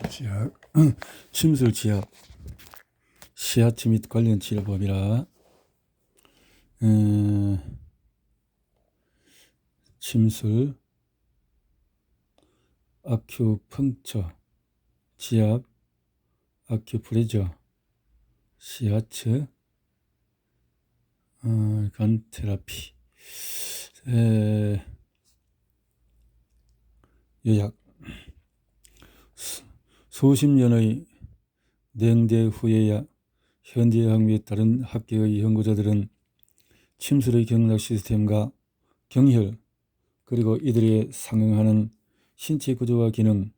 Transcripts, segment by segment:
지압, 침술 지압, 시하체 및 관련 치료법이라. 침술, 아큐펑처, 지압, 아큐프레저, 시하체, 간 테라피, 요약. 수십 년의 냉대 후에야 현대의학 및 다른 학계의 연구자들은 침술의 경락 시스템과 경혈, 그리고 이들에 상응하는 신체 구조와 기능,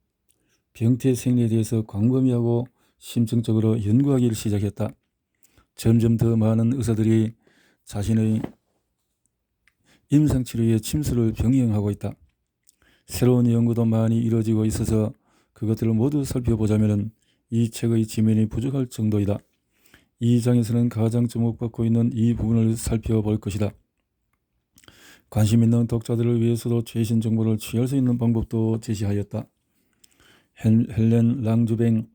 병태 생리에 대해서 광범위하고 심층적으로 연구하기를 시작했다. 점점 더 많은 의사들이 자신의 임상치료에 침술을 병행하고 있다. 새로운 연구도 많이 이루어지고 있어서 그것들을 모두 살펴보자면 이 책의 지면이 부족할 정도이다. 이 장에서는 가장 주목받고 있는 이 부분을 살펴볼 것이다. 관심 있는 독자들을 위해서도 최신 정보를 취할 수 있는 방법도 제시하였다. 헬렌 랑주뱅,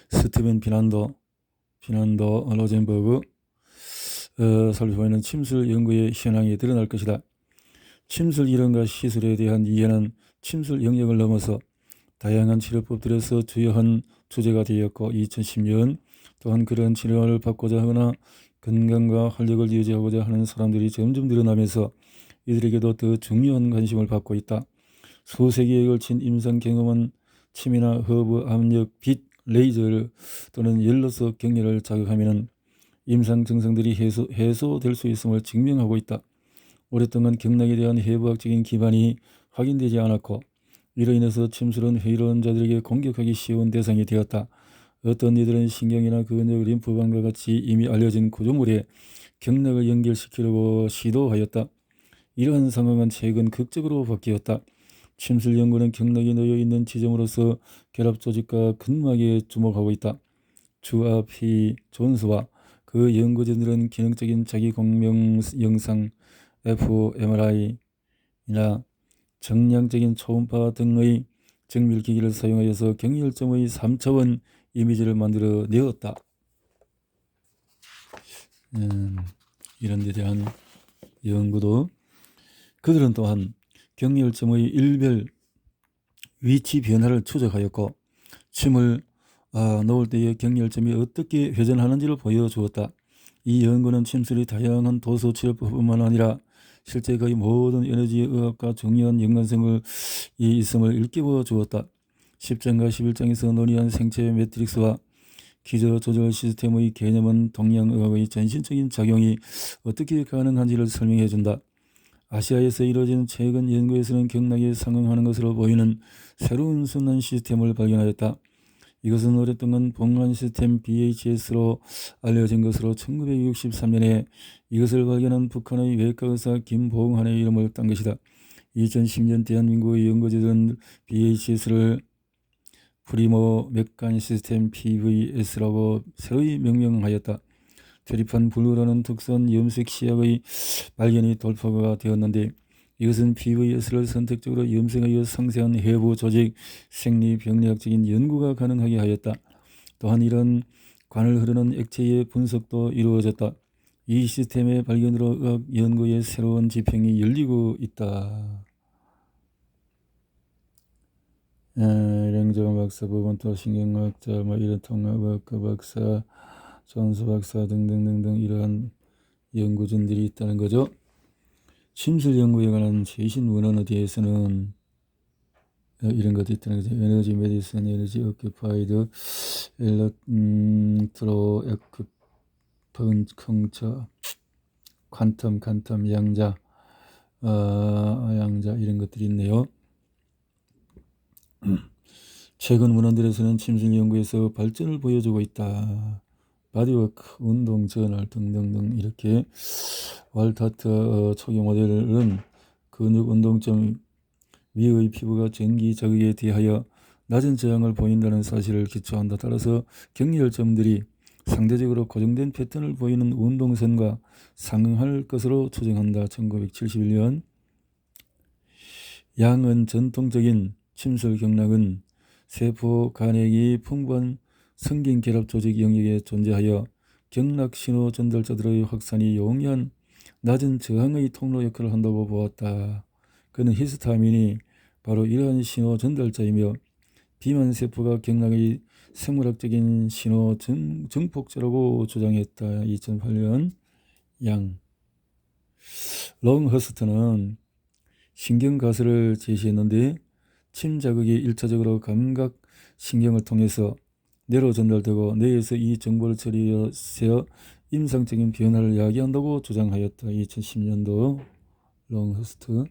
스티븐 피난도 로젠버그 살펴보는 침술 연구의 현황이 드러날 것이다. 침술 이론과 시술에 대한 이해는 침술 영역을 넘어서 다양한 치료법들에서 주요한 주제가 되었고 2010년 또한 그런 치료를 받고자 하거나 건강과 활력을 유지하고자 하는 사람들이 점점 늘어나면서 이들에게도 더 중요한 관심을 받고 있다. 수세기에 걸친 임상 경험은 침이나 허브, 압력, 빛, 레이저 또는 열로서 격렬을 자극하면 임상 증상들이 해소될 수 있음을 증명하고 있다. 오랫동안 경락에 대한 해부학적인 기반이 확인되지 않았고 이로 인해서 침술은 회의로운 자들에게 공격하기 쉬운 대상이 되었다. 어떤 이들은 신경이나 근육, 림프관과 같이 이미 알려진 구조물에 경락을 연결시키려고 시도하였다. 이러한 상황은 최근 극적으로 바뀌었다. 침술 연구는 경락이 놓여있는 지점으로서 결합조직과 근막에 주목하고 있다. 주아 P. 존스와 그 연구진들은 기능적인 자기공명 영상, fMRI나 정량적인 초음파 등의 정밀기기를 사용하여서 경혈점의 3차원 이미지를 만들어 내었다. 이런 데 대한 연구도 그들은 또한 경혈점의 일별 위치 변화를 추적하였고 침을 놓을 때의 경혈점이 어떻게 회전하는지를 보여주었다. 이 연구는 침술이 다양한 도수 치료법뿐만 아니라 실제 거의 모든 에너지 의학과 중요한 연관성을 있음을 일깨워 주었다. 10장과 11장에서 논의한 생체 매트릭스와 기저 조절 시스템의 개념은 동양의학의 전신적인 작용이 어떻게 가능한지를 설명해 준다. 아시아에서 이루어진 최근 연구에서는 경락에 상응하는 것으로 보이는 새로운 순환 시스템을 발견하였다. 이것은 오랫동안 봉환 시스템 BHS로 알려진 것으로 1963년에 이것을 발견한 북한의 외과 의사 김보응한의 이름을 딴 것이다. 2010년 대한민국의 연구자들은 BHS를 프리모 맥간 시스템 PVS라고 새로이 명명하였다. 퇴립한 블루라는 특수한 염색 시약의 발견이 돌파가 되었는데 이것은 PVS를 선택적으로 염색하여 상세한 해부 조직 생리 병리학적인 연구가 가능하게 하였다. 또한 이런 관을 흐르는 액체의 분석도 이루어졌다. 이 시스템의 발견으로 의학 연구의 새로운 지평이 열리고 있다. 랭정 박사, 보건토 신경학자, 이런 통합학과 박사, 전수 박사 등등등등 이러한 연구진들이 있다는 거죠. 침술 연구에 관한 최신 원언에 대해서는 이런 것도 있다는 거죠. 에너지 메디슨, 에너지 어큐파이드, 엘렉트로 에큐펑처, 퀀텀, 양자, 이런 것들이 있네요. 최근 문헌들에서는 침술 연구에서 발전을 보여주고 있다. 바디워크, 운동 저널 등등등 이렇게 왈타트 초기 모델은 근육 운동점 위의 피부가 전기 자극에 대하여 낮은 저항을 보인다는 사실을 기초한다. 따라서 경혈점들이 상대적으로 고정된 패턴을 보이는 운동선과 상응할 것으로 추정한다. 1971년 양은 전통적인 침술 경락은 세포 간액이 풍부한 성긴 결합 조직 영역에 존재하여 경락 신호 전달자들의 확산이 용이한 낮은 저항의 통로 역할을 한다고 보았다. 그는 히스타민이 바로 이러한 신호 전달자이며 비만 세포가 경락의 생물학적인 신호 증폭제라고 주장했다. 2008년 양. 롱허스트는 신경가설을 제시했는데 침 자극이 1차적으로 감각 신경을 통해서 뇌로 전달되고 뇌에서 이 정보를 처리하여 임상적인 변화를 야기한다고 주장하였다. 2010년도 롱허스트.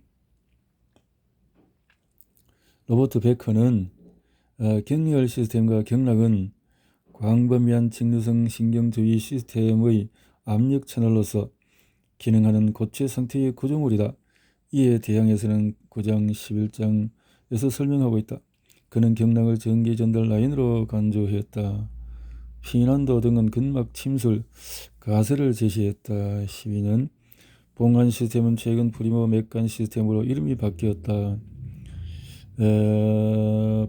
로버트 베커는 경열 시스템과 경락은 광범위한 직류성 신경주의 시스템의 압력 채널로서 기능하는 고체 상태의 구조물이다. 이에 대항해서는 9장 11장에서 설명하고 있다. 그는 경락을 전기 전달 라인으로 간주했다. 피난도 등은 근막 침술, 가설을 제시했다. 12년 봉관 시스템은 최근 프리모 맥간 시스템으로 이름이 바뀌었다.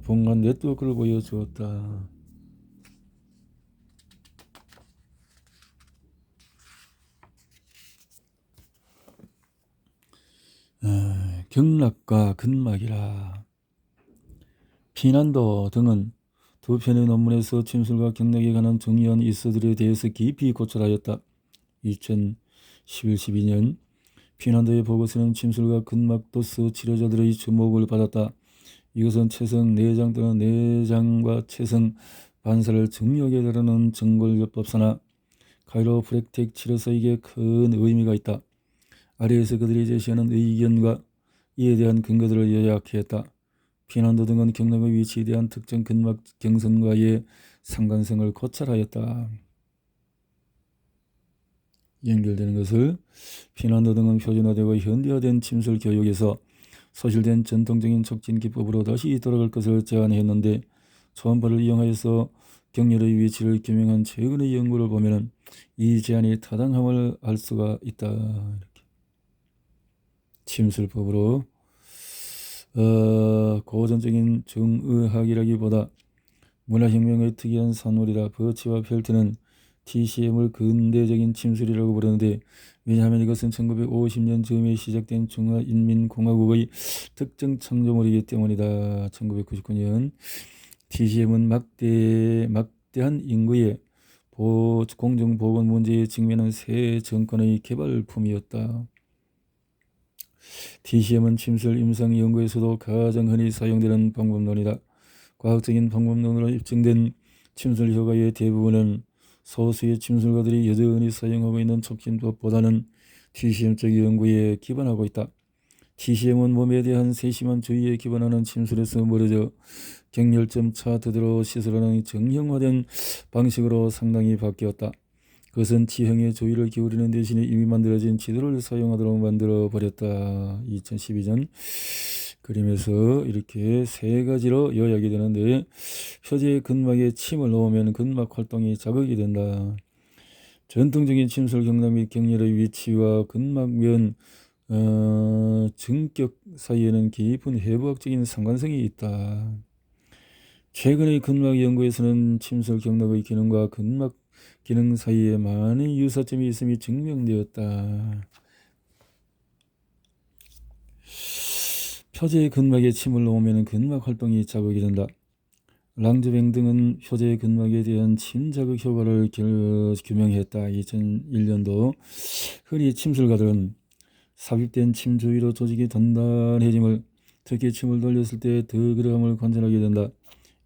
봉관 네트워크를 보여주었다. 경락과 근막이라. 피난도 등은 두 편의 논문에서 침술과 경락에 관한 중요한 이슈들에 대해서 깊이 고찰하였다. 2011-12년 피난도의 보고서는 침술과 근막 도스 치료자들의 주목을 받았다. 이것은 체성 내장 또는 내장과 체성 반사를 중요하게 다루는 정골요법사나 카이로프랙틱 치료사에게 큰 의미가 있다. 아래에서 그들이 제시하는 의견과 이에 대한 근거들을 요약했다. 피난도 등은 경락의 위치에 대한 특정 근막 경선과의 상관성을 고찰하였다. 연결되는 것을 피난도 등은 표준화되고 현대화된 침술 교육에서 소실된 전통적인 촉진 기법으로 다시 돌아갈 것을 제안했는데 초음파를 이용하여서 경렬의 위치를 규명한 최근의 연구를 보면 이 제안이 타당함을 알 수가 있다. 이렇게. 침술법으로 고전적인 중의학이라기보다 문화혁명의 특이한 산물이라 버치와 펠트는 TCM을 근대적인 침술이라고 부르는데 왜냐하면 이것은 1950년 즈음에 시작된 중화인민공화국의 특정 창조물이기 때문이다. 1999년 TCM은 막대한 인구의 공정보건 문제에 직면한 새 정권의 개발품이었다. TCM은 침술 임상 연구에서도 가장 흔히 사용되는 방법론이다. 과학적인 방법론으로 입증된 침술 효과의 대부분은 소수의 침술가들이 여전히 사용하고 있는 촉진법보다는 TCM적 연구에 기반하고 있다. TCM은 몸에 대한 세심한 주의에 기반하는 침술에서 멀어져 경렬점 차트대로 시술하는 정형화된 방식으로 상당히 바뀌었다. 그것은 지형에 주의를 기울이는 대신에 이미 만들어진 지도를 사용하도록 만들어 버렸다. 2012년 그림에서 이렇게 세 가지로 요약이 되는데 표제 근막에 침을 넣으면 근막 활동이 자극이 된다. 전통적인 침술 경락 및 경렬의 위치와 근막면 증격 사이에는 깊은 해부학적인 상관성이 있다. 최근의 근막 연구에서는 침술 경락의 기능과 근막 기능 사이에 많은 유사점이 있음이 증명되었다. 표제 근막에 침을 넣으면 근막 활동이 자극이 된다. 랑즈뱅 등은 표제 근막에 대한 침 자극 효과를 규명했다. 2001년도 흔히 침술가들은 삽입된 침 주위로 조직이 단단해짐을, 특히 침을 돌렸을 때 더 그러함을 관찰하게 된다.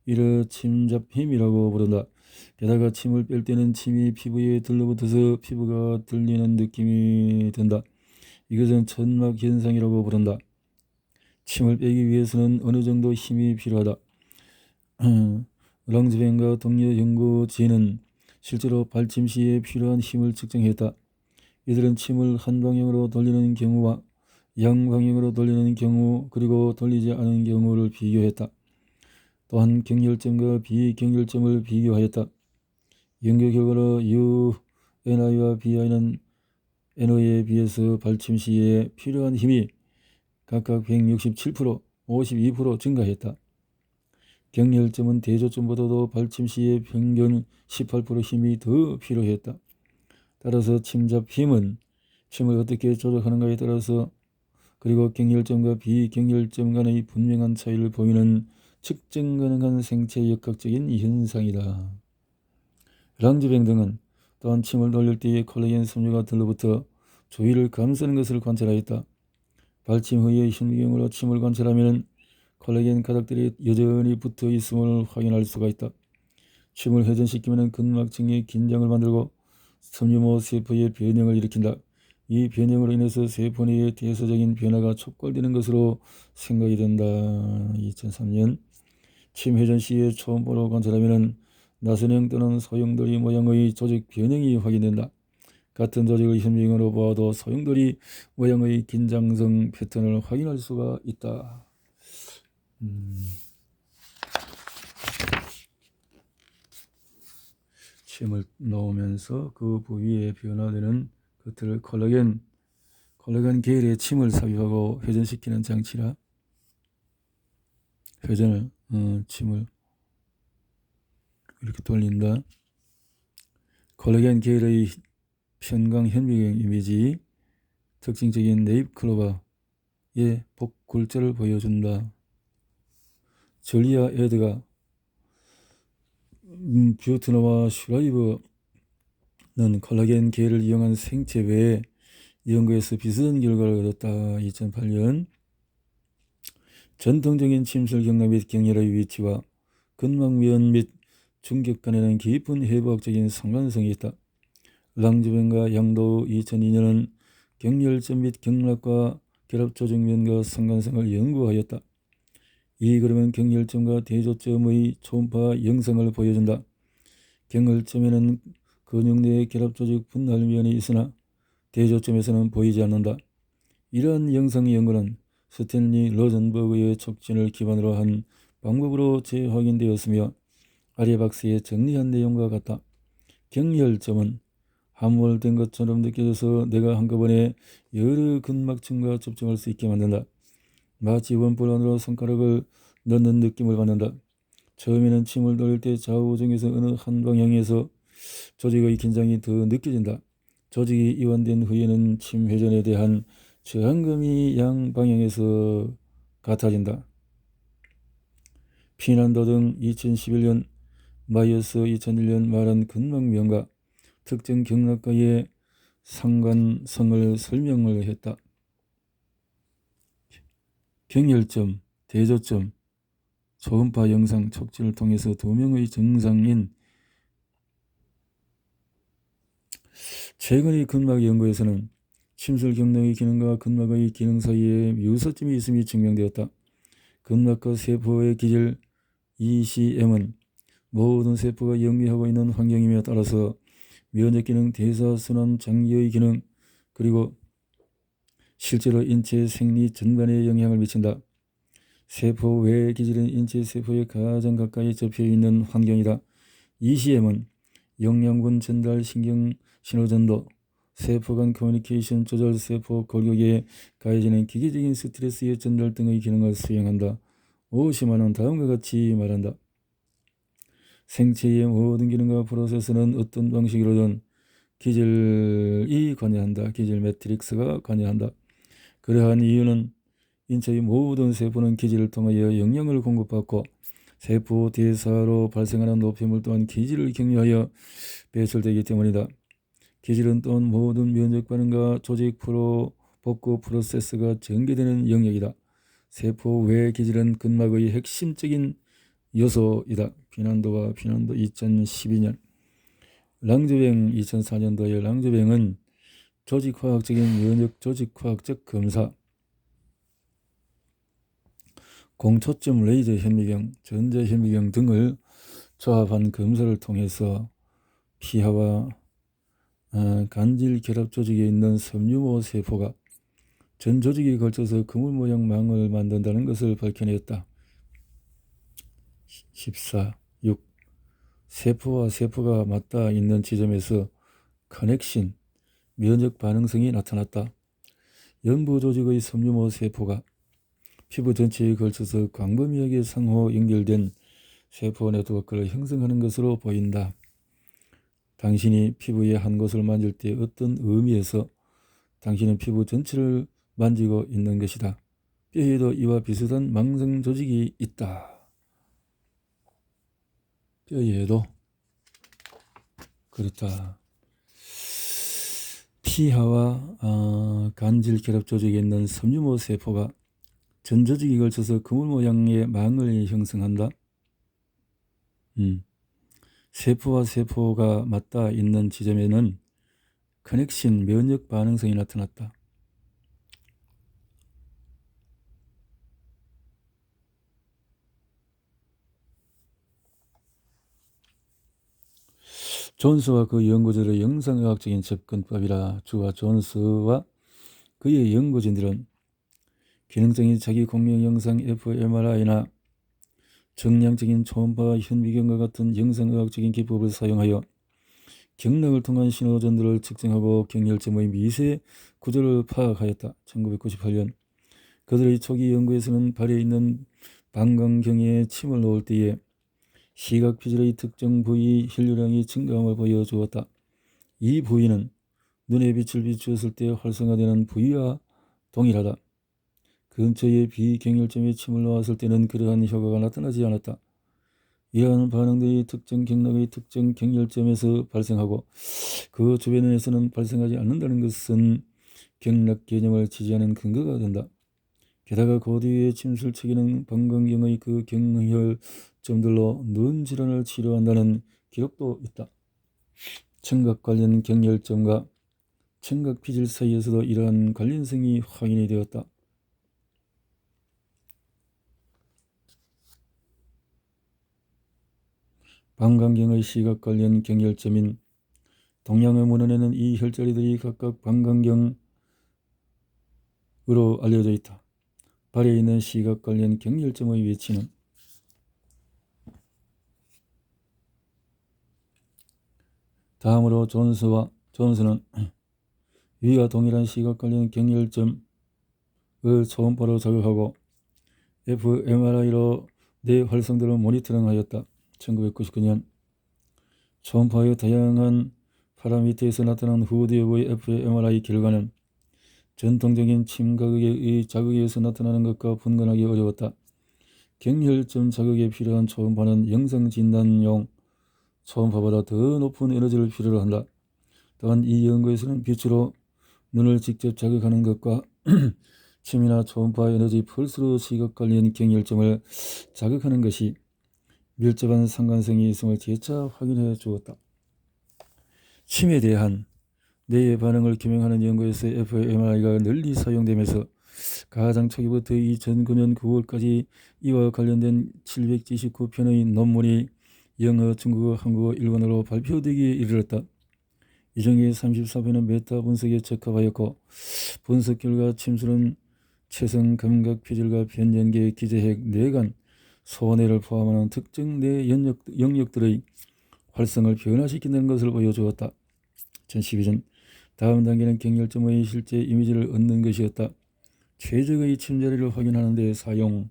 이를 침잡힘이라고 부른다. 게다가 침을 뺄 때는 침이 피부에 들러붙어서 피부가 들리는 느낌이 든다. 이것은 천막 현상이라고 부른다. 침을 빼기 위해서는 어느 정도 힘이 필요하다. 랑즈뱅과 동료 연구진은 실제로 발침 시에 필요한 힘을 측정했다. 이들은 침을 한 방향으로 돌리는 경우와 양방향으로 돌리는 경우 그리고 돌리지 않은 경우를 비교했다. 또한 경렬점과 비경렬점을 비교하였다. 연구 결과로 UNI와 BI는 NO에 비해서 발침 시에 필요한 힘이 각각 167%, 52% 증가했다. 경혈점은 대조점보다도 발침 시에 평균 18% 힘이 더 필요했다. 따라서 침잡 힘은 침을 어떻게 조작하는가에 따라서 그리고 경혈점과 비경혈점 간의 분명한 차이를 보이는 측정 가능한 생체 역학적인 현상이다. 랑즈뱅 등은 또한 침을 돌릴 때에 콜라겐 섬유가 들러붙어 조이를 감싸는 것을 관찰하였다. 발침 후에 현미경으로 침을 관찰하면 콜라겐 가닥들이 여전히 붙어 있음을 확인할 수가 있다. 침을 회전시키면 근막층의 긴장을 만들고 섬유모 세포의 변형을 일으킨다. 이 변형으로 인해서 세포 내의 대소적인 변화가 촉발되는 것으로 생각이 된다. 2003년 침 회전 시에 초음파로 관찰하면 나선형 또는 소용돌이 모양의 조직 변형이 확인된다. 같은 조직을 현미경으로 보아도 소용돌이 모양의 긴장성 패턴을 확인할 수가 있다. 침을 넣으면서 그 부위에 변화되는 것들을 콜라겐 계열의 침을 삽입하고 회전시키는 장치라 회전을 침을 이렇게 돌린다. 콜라겐 계열의 편광 현미경 이미지 특징적인 네잎클로바의 복굴자를 보여준다. 절리아 에드가 뷰트너와 슈라이버는 콜라겐 계열을 이용한 생체 외에 연구에서 비슷한 결과를 얻었다. 2008년 전통적인 침술 경락 및 경혈의 위치와 근막면 및 중격 간에는 깊은 해부학적인 상관성이 있다. 랑즈뱅과 양도 2002년은 경혈점 및 경락과 결합조직면과 상관성을 연구하였다. 이 그림은 경혈점과 대조점의 초음파 영상을 보여준다. 경혈점에는 근육 내의 결합조직 분할면이 있으나 대조점에서는 보이지 않는다. 이러한 영상 연구는 스탠리 로젠버그의 촉진을 기반으로 한 방법으로 재확인되었으며 아리아 박사의 정리한 내용과 같다. 경혈점은 함몰된 것처럼 느껴져서 내가 한꺼번에 여러 근막층과 접촉할 수 있게 만든다. 마치 원뿔 안으로 손가락을 넣는 느낌을 받는다. 처음에는 침을 돌릴 때 좌우 중에서 어느 한 방향에서 조직의 긴장이 더 느껴진다. 조직이 이완된 후에는 침 회전에 대한 저항감이 양 방향에서 같아진다. 피난도 등 2011년 마이어스 2001년 말한 근막면과 특정 경락과의 상관성을 설명을 했다. 경혈점, 대조점, 초음파 영상 촉진을 통해서 2명의 정상인 최근의 근막 연구에서는 침술 경락의 기능과 근막의 기능 사이에 유사점이 있음이 증명되었다. 근막과 세포의 기질 ECM은 모든 세포가 영위하고 있는 환경이며 따라서 면역 기능, 대사, 순환, 장기의 기능, 그리고 실제로 인체 생리 전반에 영향을 미친다. 세포 외 기질은 인체 세포에 가장 가까이 접혀 있는 환경이다. ECM은 영양분 전달, 신경 신호전도, 세포 간 커뮤니케이션 조절, 세포 골격에 가해지는 기계적인 스트레스의 전달 등의 기능을 수행한다. 오시마는 다음과 같이 말한다. 생체의 모든 기능과 프로세스는 어떤 방식으로든 기질이 관여한다. 기질 매트릭스가 관여한다. 그러한 이유는 인체의 모든 세포는 기질을 통하여 영양을 공급받고 세포 대사로 발생하는 노폐물 또한 기질을 경유하여 배출되기 때문이다. 기질은 또한 모든 면역 반응과 조직 복구 프로세스가 전개되는 영역이다. 세포 외 기질은 근막의 핵심적인 요소이다. 피난도 2012년 랑즈뱅 2004년도에 랑즈뱅은 조직화학적인 면역 조직화학적 검사, 공초점 레이저 현미경, 전자현미경 등을 조합한 검사를 통해서 피하와 간질 결합 조직에 있는 섬유모 세포가 전 조직에 걸쳐서 그물 모양 망을 만든다는 것을 밝혀냈다. 14.6 세포와 세포가 맞닿아 있는 지점에서 커넥신, 면역 반응성이 나타났다. 연부 조직의 섬유모 세포가 피부 전체에 걸쳐서 광범위하게 상호 연결된 세포 네트워크를 형성하는 것으로 보인다. 당신이 피부의 한 곳을 만질 때 어떤 의미에서 당신은 피부 전체를 만지고 있는 것이다. 뼈에도 이와 비슷한 망성 조직이 있다. 뼈에도 그렇다. 피하와 간질 결합 조직에 있는 섬유모 세포가 전 조직에 걸쳐서 그물 모양의 망을 형성한다. 세포와 세포가 맞닿아 있는 지점에는 커넥신 면역 반응성이 나타났다. 존스와 그 연구자들의 영상의학적인 접근법이라. 주와 존스와 그의 연구진들은 기능적인 자기 공명 영상 fMRI나 정량적인 초음파 현미경과 같은 영상의학적인 기법을 사용하여 경락을 통한 신호전도를 측정하고 경혈점의 미세 구조를 파악하였다. 1998년 그들의 초기 연구에서는 발에 있는 방광경에 침을 놓을 때에 시각피질의 특정 부위 혈류량이 증가함을 보여주었다. 이 부위는 눈에 빛을 비추었을 때 활성화되는 부위와 동일하다. 근처의 비경혈점에 침을 놓았을 때는 그러한 효과가 나타나지 않았다. 이러한 반응들이 특정 경락의 특정 경혈점에서 발생하고 그 주변에서는 발생하지 않는다는 것은 경락 개념을 지지하는 근거가 된다. 게다가 고뒤에 침술 처기는 방광경의 그 경혈점들로 눈 질환을 치료한다는 기록도 있다. 청각 관련 경혈점과 청각 피질 사이에서도 이러한 관련성이 확인이 되었다. 방광경의 시각 관련 경혈점인 동양의 문헌에는 이 혈자리들이 각각 방광경으로 알려져 있다. 발에 있는 시각 관련 경혈점의 위치는 다음으로 존스는 위와 동일한 시각 관련 경혈점을 초음파로 자극하고 fMRI로 뇌 활성도를 모니터링하였다. 1999년 초음파의 다양한 파라미터에서 나타난 후두엽의 fMRI 결과는 전통적인 침가극의 자극에서 나타나는 것과 분간하기 어려웠다. 경혈점 자극에 필요한 초음파는 영상진단용 초음파보다 더 높은 에너지를 필요로 한다. 또한 이 연구에서는 빛으로 눈을 직접 자극하는 것과 침이나 초음파 에너지 펄스로 시각 관련 경혈점을 자극하는 것이 밀접한 상관성이 있음을 재차 확인해 주었다. 침에 대한 뇌의 반응을 규명하는 연구에서 fMRI가 널리 사용되면서 가장 초기부터 2009년 9월까지 이와 관련된 779편의 논문이 영어, 중국어, 한국어, 일본어로 발표되기에 이르렀다. 이 중에 34편은 메타 분석에 적합하였고 분석 결과 침술은 체성, 감각, 피질과 변연계, 기저핵, 뇌간, 소뇌를 포함하는 특정 뇌 영역들의 활성을 변화시킨다는 것을 보여주었다. 2012년 다음 단계는 경혈점의 실제 이미지를 얻는 것이었다. 최적의 침자리를 확인하는 데 사용.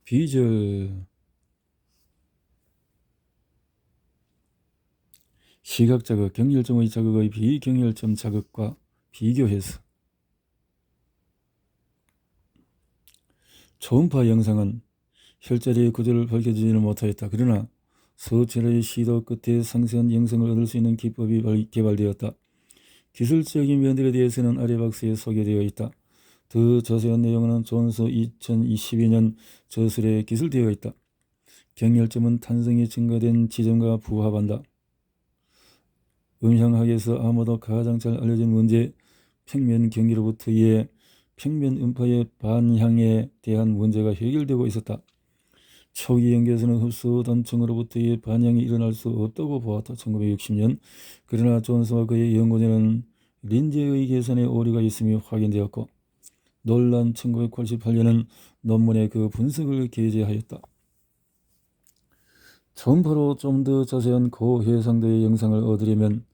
비절 시각 자극, 경혈점의 자극의 비경혈점 자극과 비교해서 초음파 영상은 혈자리의 구조를 밝혀주지는 못하였다. 그러나 수차례의 시도 끝에 상세한 영상을 얻을 수 있는 기법이 개발되었다. 기술적인 면들에 대해서는 아래 박스에 소개되어 있다. 더 자세한 내용은 존스 2022년 저술에 기술되어 있다. 경혈점은 탄성이 증가된 지점과 부합한다. 음향학에서 아마도 가장 잘 알려진 문제, 평면 경기로부터의 평면 음파의 반향에 대한 문제가 해결되고 있었다. 초기 연구에서는 흡수 단층으로부터의 반향이 일어날 수 없다고 보았다. 1960년 그러나 존스와 그의 연구진은 린제의 계산에 오류가 있음이 확인되었고 놀란 1988년은 논문에 그 분석을 게재하였다. 초음파로 좀 더 자세한 고해상도의 영상을 얻으려면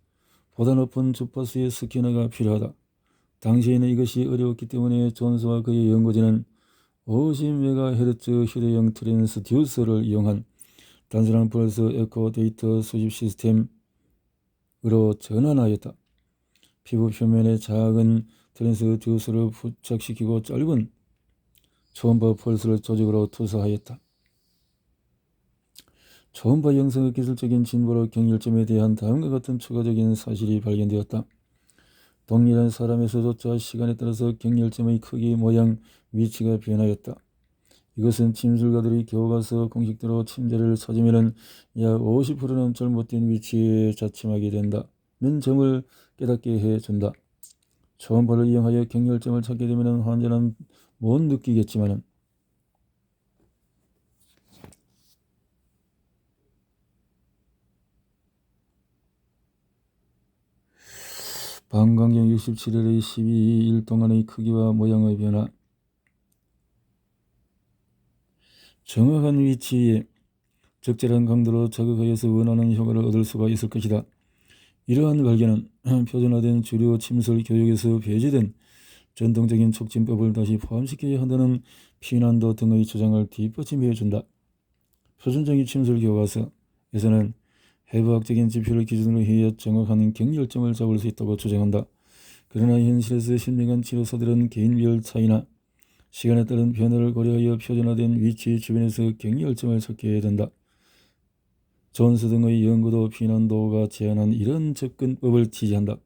보다 높은 주파수의 스캐너가 필요하다. 당시에는 이것이 어려웠기 때문에 존스와 그의 연구진은 50MHz 휴대용 트랜스듀서를 이용한 단순한 펄스 에코 데이터 수집 시스템으로 전환하였다. 피부 표면에 작은 트랜스듀서를 부착시키고 짧은 초음파 펄스를 조직으로 투사하였다. 초음파 영상의 기술적인 진보로 경혈점에 대한 다음과 같은 추가적인 사실이 발견되었다. 동일한 사람에서조차 시간에 따라서 경혈점의 크기, 모양, 위치가 변하였다. 이것은 침술가들이 겨우 가서 공식대로 침대를 찾으면 약 50%는 잘못된 위치에 자침하게 된다는 점을 깨닫게 해준다. 초음파를 이용하여 경혈점을 찾게 되면 환자는 못 느끼겠지만 방광경 67일의 12일 동안의 크기와 모양의 변화, 정확한 위치에 적절한 강도로 자극하여서 원하는 효과를 얻을 수가 있을 것이다. 이러한 발견은 표준화된 주류 침술 교육에서 배제된 전통적인 촉진법을 다시 포함시켜야 한다는 피난도 등의 주장을 뒷받침해준다. 표준적인 침술 교과서에서는 해부학적인 지표를 기준으로 해야 정확한 경혈점을 잡을 수 있다고 주장한다. 그러나 현실에서 신명한 치료사들은 개인별 차이나 시간에 따른 변화를 고려하여 표준화된 위치 주변에서 경혈점을 찾게 해야 된다. 존스 등의 연구도 피난도가 제안한 이런 접근법을 지지한다.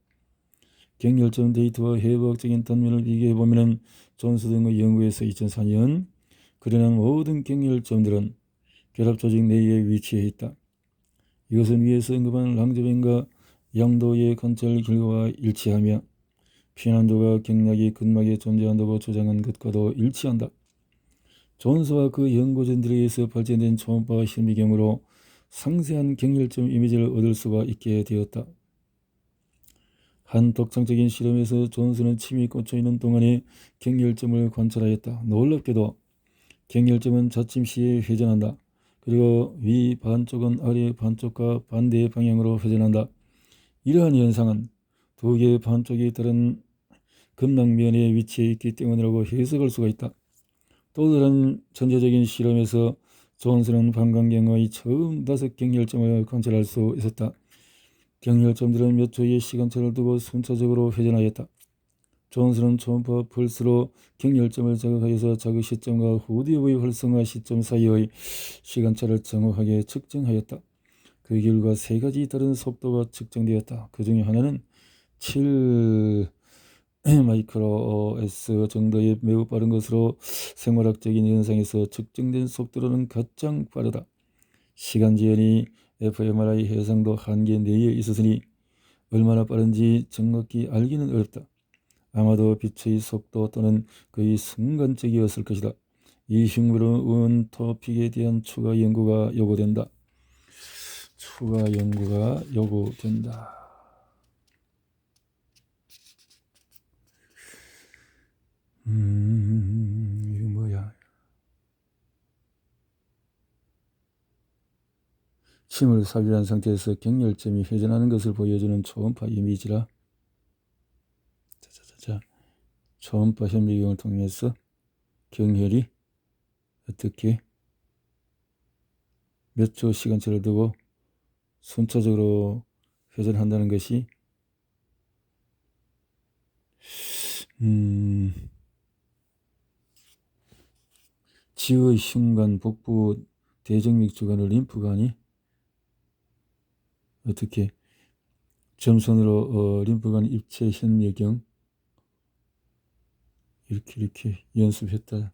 경혈점 데이터와 해부학적인 단면을 비교해보면 존스 등의 연구에서 2004년 그려낸 모든 경혈점들은 결합조직 내에 위치해 있다. 이것은 위에서 언급한 랑제벤과 양도의 관찰 결과와 일치하며 피난도가 경락이 근막에 존재한다고 주장한 것과도 일치한다. 존스와 그 연구진들에 의해서 발전된 초음파 현미경으로 상세한 경혈점 이미지를 얻을 수가 있게 되었다. 한 독창적인 실험에서 존스는 침이 꽂혀있는 동안에 경혈점을 관찰하였다. 놀랍게도 경혈점은 자침 시에 회전한다. 그리고 위 반쪽은 아래 반쪽과 반대 방향으로 회전한다. 이러한 현상은 두 개의 반쪽이 다른 급락면에 위치해 있기 때문이라고 해석할 수가 있다. 또 다른 천재적인 실험에서 존스는 방광경의 처음 5경혈점을 관찰할 수 있었다. 경혈점들은 몇 초의 시간차를 두고 순차적으로 회전하였다. 존스는 초음파 펄스로 경혈점을 자극하여서 자극 시점과 후디의 활성화 시점 사이의 시간차를 정확하게 측정하였다. 그 결과 세 가지 다른 속도가 측정되었다. 그 중에 하나는 7 마이크로 s 정도의 매우 빠른 것으로 생물학적인 현상에서 측정된 속도로는 가장 빠르다. 시간 지연이 fMRI 해상도 한계 내에 있었으니 얼마나 빠른지 정확히 알기는 어렵다. 아마도 빛의 속도 또는 거의 순간적이었을 것이다. 이 흉물은 토픽에 대한 추가 연구가 요구된다. 이거 뭐야? 침을 삽입한 상태에서 경혈점이 회전하는 것을 보여주는 초음파 이미지라. 초음파 현미경을 통해서 경혈이 어떻게 몇 초 시간차를 두고 순차적으로 회전한다는 것이 지의 흉관, 복부, 대정맥 주관의 림프관이 어떻게 점선으로 림프관 입체 현미경 이렇게 연습했다.